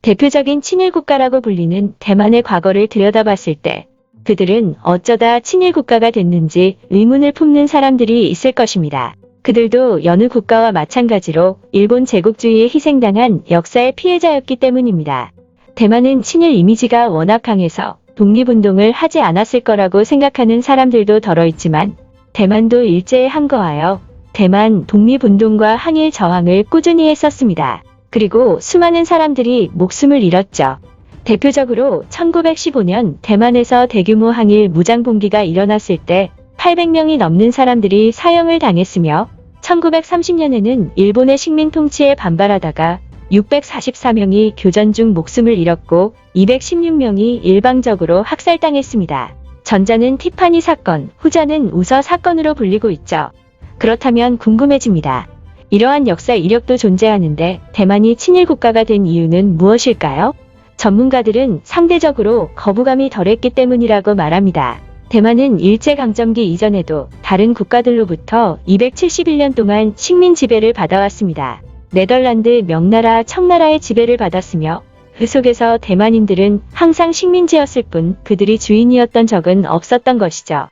대표적인 친일 국가라고 불리는 대만의 과거를 들여다봤을 때 그들은 어쩌다 친일 국가가 됐는지 의문을 품는 사람들이 있을 것입니다. 그들도 여느 국가와 마찬가지로 일본 제국주의에 희생당한 역사의 피해자였기 때문입니다. 대만은 친일 이미지가 워낙 강해서 독립운동을 하지 않았을 거라고 생각하는 사람들도 덜어 있지만 대만도 일제에 항거하여 대만 독립운동과 항일 저항을 꾸준히 했었습니다. 그리고 수많은 사람들이 목숨을 잃었죠. 대표적으로 1915년 대만에서 대규모 항일 무장봉기가 일어났을 때 800명이 넘는 사람들이 사형을 당했으며 1930년에는 일본의 식민 통치에 반발하다가 644명이 교전 중 목숨을 잃었고 216명이 일방적으로 학살당했습니다. 전자는 티파니 사건, 후자는 우서 사건으로 불리고 있죠. 그렇다면 궁금해집니다. 이러한 역사 이력도 존재하는데 대만이 친일 국가가 된 이유는 무엇일까요? 전문가들은 상대적으로 거부감이 덜했기 때문이라고 말합니다. 대만은 일제강점기 이전에도 다른 국가들로부터 271년 동안 식민 지배를 받아왔습니다. 네덜란드, 명나라, 청나라의 지배를 받았으며 그 속에서 대만인들은 항상 식민지였을 뿐 그들이 주인이었던 적은 없었던 것이죠.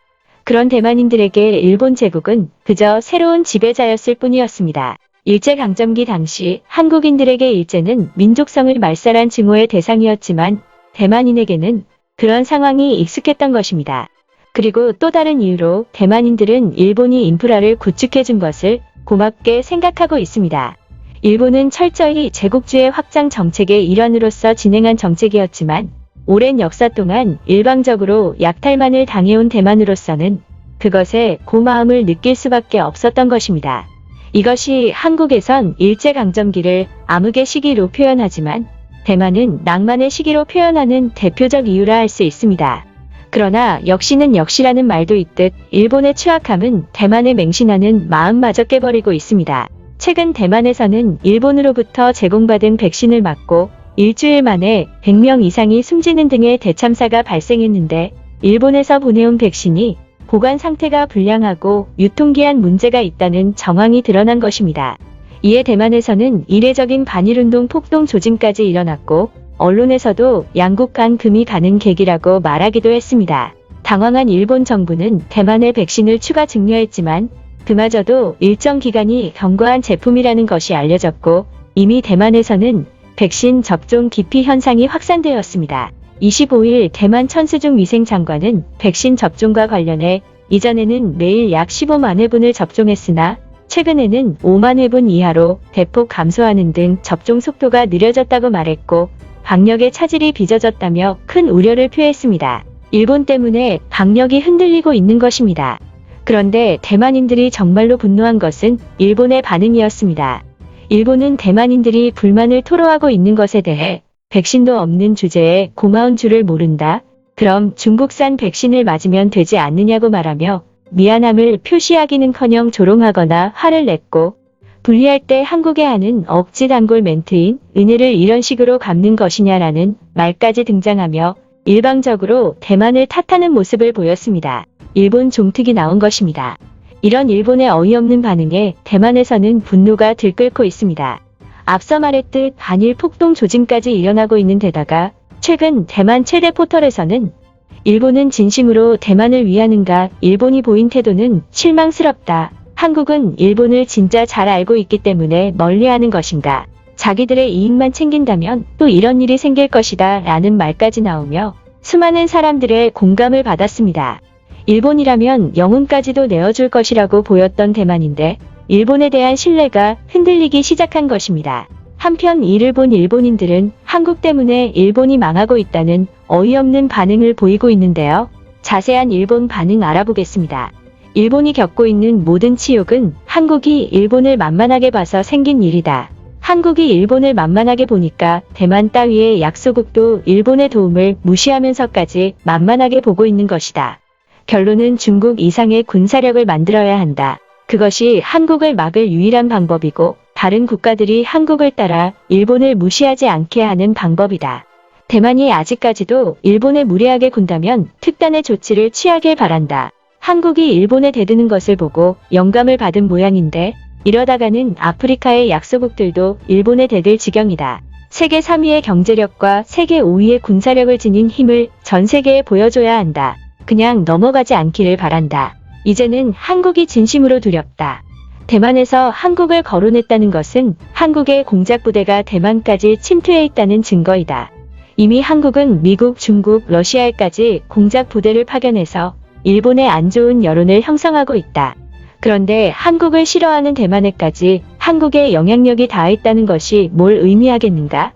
그런 대만인들에게 일본 제국은 그저 새로운 지배자였을 뿐이었습니다. 일제강점기 당시 한국인들에게 일제는 민족성을 말살한 증오의 대상이었지만 대만인에게는 그런 상황이 익숙했던 것입니다. 그리고 또 다른 이유로 대만인들은 일본이 인프라를 구축해준 것을 고맙게 생각하고 있습니다. 일본은 철저히 제국주의 확장 정책의 일환으로서 진행한 정책이었지만 오랜 역사 동안 일방적으로 약탈만을 당해온 대만으로서는 그것에 고마움을 느낄 수밖에 없었던 것입니다. 이것이 한국에선 일제강점기를 암흑의 시기로 표현하지만 대만은 낭만의 시기로 표현하는 대표적 이유라 할 수 있습니다. 그러나 역시는 역시라는 말도 있듯 일본의 추악함은 대만에 맹신하는 마음마저 깨버리고 있습니다. 최근 대만에서는 일본으로부터 제공받은 백신을 맞고 일주일 만에 100명 이상이 숨지는 등의 대참사가 발생했는데 일본에서 보내온 백신이 보관 상태가 불량하고 유통기한 문제가 있다는 정황이 드러난 것입니다. 이에 대만에서는 이례적인 반일운동 폭동 조짐까지 일어났고 언론에서도 양국 간 금이 가는 계기라고 말하기도 했습니다. 당황한 일본 정부는 대만에 백신을 추가 증여했지만 그마저도 일정 기간이 경과한 제품이라는 것이 알려졌고 이미 대만에서는 백신 접종 기피 현상이 확산되었습니다. 25일 대만 천수중 위생장관은 백신 접종과 관련해 이전에는 매일 약 15만 회분을 접종했으나 최근에는 5만 회분 이하로 대폭 감소하는 등 접종 속도가 느려졌다고 말했고 방역의 차질이 빚어졌다며 큰 우려를 표했습니다. 일본 때문에 방역이 흔들리고 있는 것입니다. 그런데 대만인들이 정말로 분노한 것은 일본의 반응이었습니다. 일본은 대만인들이 불만을 토로하고 있는 것에 대해 백신도 없는 주제에 고마운 줄을 모른다. 그럼 중국산 백신을 맞으면 되지 않느냐고 말하며 미안함을 표시하기는커녕 조롱하거나 화를 냈고 분리할 때 한국에 하는 억지 단골 멘트인 은혜를 이런 식으로 갚는 것이냐라는 말까지 등장하며 일방적으로 대만을 탓하는 모습을 보였습니다. 일본 종특이 나온 것입니다. 이런 일본의 어이없는 반응에 대만에서는 분노가 들끓고 있습니다. 앞서 말했듯 반일 폭동 조짐까지 일어나고 있는 데다가 최근 대만 최대 포털에서는 일본은 진심으로 대만을 위하는가 일본이 보인 태도는 실망스럽다. 한국은 일본을 진짜 잘 알고 있기 때문에 멀리하는 것인가. 자기들의 이익만 챙긴다면 또 이런 일이 생길 것이다 라는 말까지 나오며 수많은 사람들의 공감을 받았습니다. 일본이라면 영혼까지도 내어줄 것이라고 보였던 대만인데 일본에 대한 신뢰가 흔들리기 시작한 것입니다. 한편 이를 본 일본인들은 한국 때문에 일본이 망하고 있다는 어이없는 반응을 보이고 있는데요. 자세한 일본 반응 알아보겠습니다. 일본이 겪고 있는 모든 치욕은 한국이 일본을 만만하게 봐서 생긴 일이다. 한국이 일본을 만만하게 보니까 대만 따위의 약소국도 일본의 도움을 무시하면서까지 만만하게 보고 있는 것이다. 결론은 중국 이상의 군사력을 만들어야 한다. 그것이 한국을 막을 유일한 방법이고 다른 국가들이 한국을 따라 일본을 무시하지 않게 하는 방법이다. 대만이 아직까지도 일본에 무례하게 군다면 특단의 조치를 취하길 바란다. 한국이 일본에 대드는 것을 보고 영감을 받은 모양인데 이러다가는 아프리카의 약소국들도 일본에 대들 지경이다. 세계 3위의 경제력과 세계 5위의 군사력을 지닌 힘을 전 세계에 보여줘야 한다. 그냥 넘어가지 않기를 바란다. 이제는 한국이 진심으로 두렵다. 대만에서 한국을 거론했다는 것은 한국의 공작부대가 대만까지 침투해 있다는 증거이다. 이미 한국은 미국, 중국, 러시아에까지 공작부대를 파견해서 일본의 안 좋은 여론을 형성하고 있다. 그런데 한국을 싫어하는 대만에까지 한국의 영향력이 닿아 있다는 것이 뭘 의미하겠는가?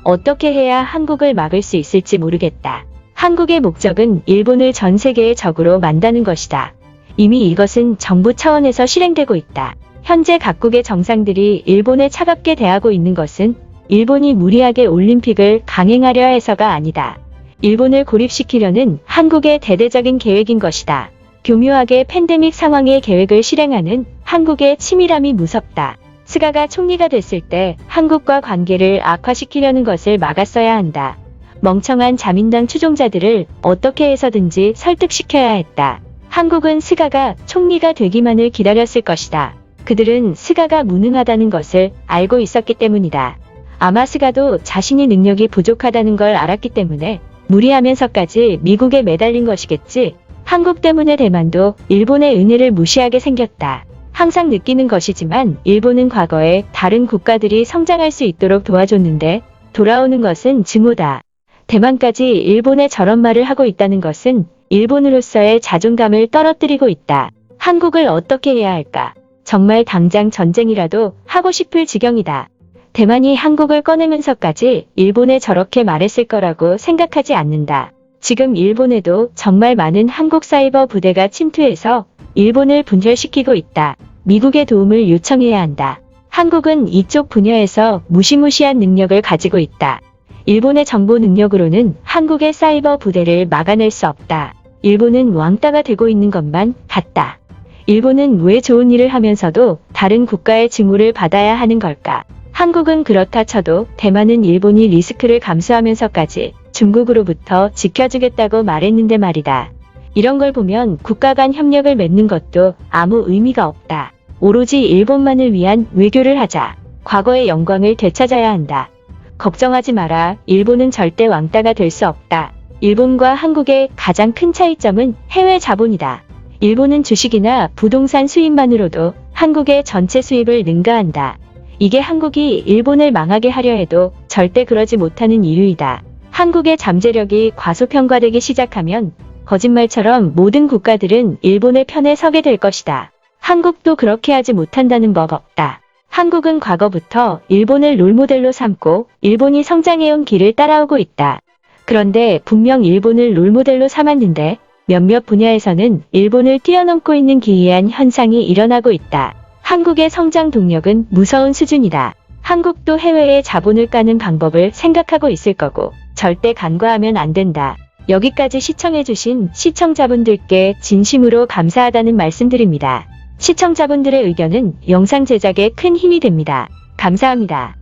어떻게 해야 한국을 막을 수 있을지 모르겠다. 한국의 목적은 일본을 전 세계의 적으로 만다는 것이다. 이미 이것은 정부 차원에서 실행되고 있다. 현재 각국의 정상들이 일본에 차갑게 대하고 있는 것은 일본이 무리하게 올림픽을 강행하려 해서가 아니다. 일본을 고립시키려는 한국의 대대적인 계획인 것이다. 교묘하게 팬데믹 상황의 계획을 실행하는 한국의 치밀함이 무섭다. 스가가 총리가 됐을 때 한국과 관계를 악화시키려는 것을 막았어야 한다. 멍청한 자민당 추종자들을 어떻게 해서든지 설득시켜야 했다. 한국은 스가가 총리가 되기만을 기다렸을 것이다. 그들은 스가가 무능하다는 것을 알고 있었기 때문이다. 아마 스가도 자신이 능력이 부족하다는 걸 알았기 때문에 무리하면서까지 미국에 매달린 것이겠지. 한국 때문에 대만도 일본의 은혜를 무시하게 생겼다. 항상 느끼는 것이지만 일본은 과거에 다른 국가들이 성장할 수 있도록 도와줬는데 돌아오는 것은 증오다. 대만까지 일본에 저런 말을 하고 있다는 것은 일본으로서의 자존감을 떨어뜨리고 있다. 한국을 어떻게 해야 할까? 정말 당장 전쟁이라도 하고 싶을 지경이다. 대만이 한국을 꺼내면서까지 일본에 저렇게 말했을 거라고 생각하지 않는다. 지금 일본에도 정말 많은 한국 사이버 부대가 침투해서 일본을 분열시키고 있다. 미국의 도움을 요청해야 한다. 한국은 이쪽 분야에서 무시무시한 능력을 가지고 있다. 일본의 정보 능력으로는 한국의 사이버 부대를 막아낼 수 없다. 일본은 왕따가 되고 있는 것만 같다. 일본은 왜 좋은 일을 하면서도 다른 국가의 증오를 받아야 하는 걸까? 한국은 그렇다 쳐도 대만은 일본이 리스크를 감수하면서까지 중국으로부터 지켜주겠다고 말했는데 말이다. 이런 걸 보면 국가 간 협력을 맺는 것도 아무 의미가 없다. 오로지 일본만을 위한 외교를 하자. 과거의 영광을 되찾아야 한다. 걱정하지 마라. 일본은 절대 왕따가 될 수 없다. 일본과 한국의 가장 큰 차이점은 해외 자본이다. 일본은 주식이나 부동산 수입만으로도 한국의 전체 수입을 능가한다. 이게 한국이 일본을 망하게 하려 해도 절대 그러지 못하는 이유이다. 한국의 잠재력이 과소평가되기 시작하면 거짓말처럼 모든 국가들은 일본의 편에 서게 될 것이다. 한국도 그렇게 하지 못한다는 법 없다. 한국은 과거부터 일본을 롤모델로 삼고 일본이 성장해온 길을 따라오고 있다. 그런데 분명 일본을 롤모델로 삼았는데 몇몇 분야에서는 일본을 뛰어넘고 있는 기이한 현상이 일어나고 있다. 한국의 성장 동력은 무서운 수준이다. 한국도 해외에 자본을 까는 방법을 생각하고 있을 거고 절대 간과하면 안 된다. 여기까지 시청해주신 시청자분들께 진심으로 감사하다는 말씀드립니다. 시청자분들의 의견은 영상 제작에 큰 힘이 됩니다. 감사합니다.